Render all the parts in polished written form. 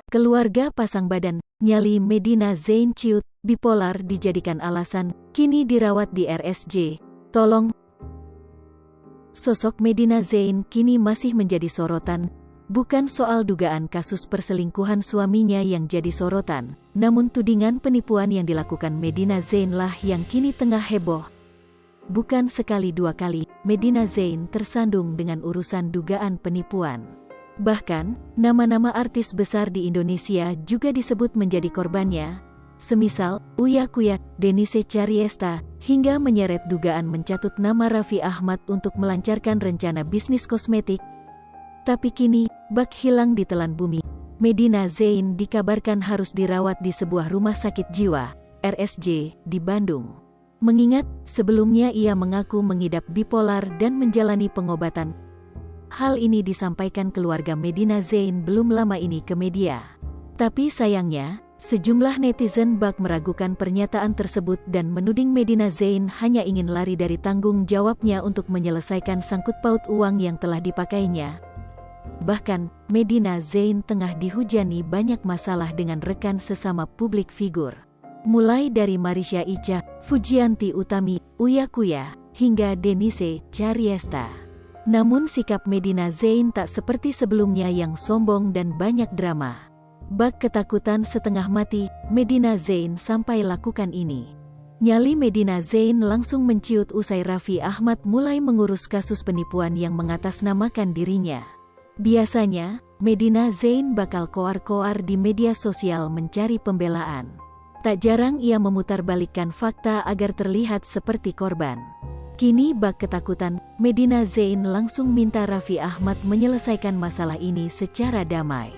Keluarga pasang badan, nyali Medina Zain ciut, bipolar dijadikan alasan, kini dirawat di RSJ. Tolong. Sosok Medina Zain kini masih menjadi sorotan, bukan soal dugaan kasus perselingkuhan suaminya yang jadi sorotan, namun tudingan penipuan yang dilakukan Medina Zain lah yang kini tengah heboh. Bukan sekali dua kali, Medina Zain tersandung dengan urusan dugaan penipuan. Bahkan, nama-nama artis besar di Indonesia juga disebut menjadi korbannya, semisal Uya Kuya, Denise Chariesta, hingga menyeret dugaan mencatut nama Raffi Ahmad untuk melancarkan rencana bisnis kosmetik. Tapi kini, bak hilang di telan bumi. Medina Zain dikabarkan harus dirawat di sebuah rumah sakit jiwa, RSJ, di Bandung. Mengingat, sebelumnya ia mengaku mengidap bipolar dan menjalani pengobatan. Hal ini disampaikan keluarga Medina Zain belum lama ini ke media. Tapi sayangnya, sejumlah netizen bak meragukan pernyataan tersebut dan menuding Medina Zain hanya ingin lari dari tanggung jawabnya untuk menyelesaikan sangkut paut uang yang telah dipakainya. Bahkan, Medina Zain tengah dihujani banyak masalah dengan rekan sesama publik figur. Mulai dari Marisha Ica, Fujianti Utami, Uya Kuya, hingga Denise Chariesta. Namun sikap Medina Zain tak seperti sebelumnya yang sombong dan banyak drama. Bak ketakutan setengah mati, Medina Zain sampai lakukan ini. Nyali Medina Zain langsung menciut usai Raffi Ahmad mulai mengurus kasus penipuan yang mengatasnamakan dirinya. Biasanya, Medina Zain bakal koar-koar di media sosial mencari pembelaan. Tak jarang ia memutarbalikkan fakta agar terlihat seperti korban. Kini bak ketakutan, Medina Zain langsung minta Raffi Ahmad menyelesaikan masalah ini secara damai.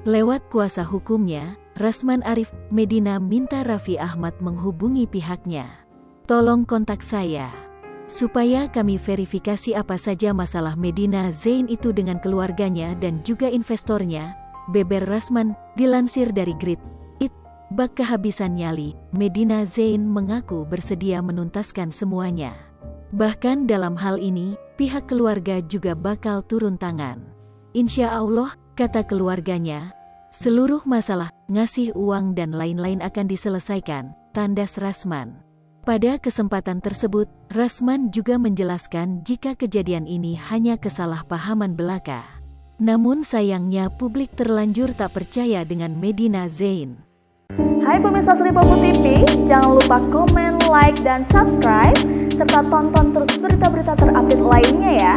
Lewat kuasa hukumnya, Rasman Arif, Medina minta Raffi Ahmad menghubungi pihaknya. Tolong kontak saya, supaya kami verifikasi apa saja masalah Medina Zain itu dengan keluarganya dan juga investornya, beber Rasman, dilansir dari Grid. Bak kehabisan nyali, Medina Zain mengaku bersedia menuntaskan semuanya. Bahkan dalam hal ini, pihak keluarga juga bakal turun tangan. Insya Allah, kata keluarganya, seluruh masalah, ngasih uang dan lain-lain akan diselesaikan, tandas Rasman. Pada kesempatan tersebut, Rasman juga menjelaskan jika kejadian ini hanya kesalahpahaman belaka. Namun sayangnya publik terlanjur tak percaya dengan Medina Zain. Hai pemirsa Sri Popo TV, jangan lupa komen, like, dan subscribe, serta tonton terus berita-berita terupdate lainnya ya.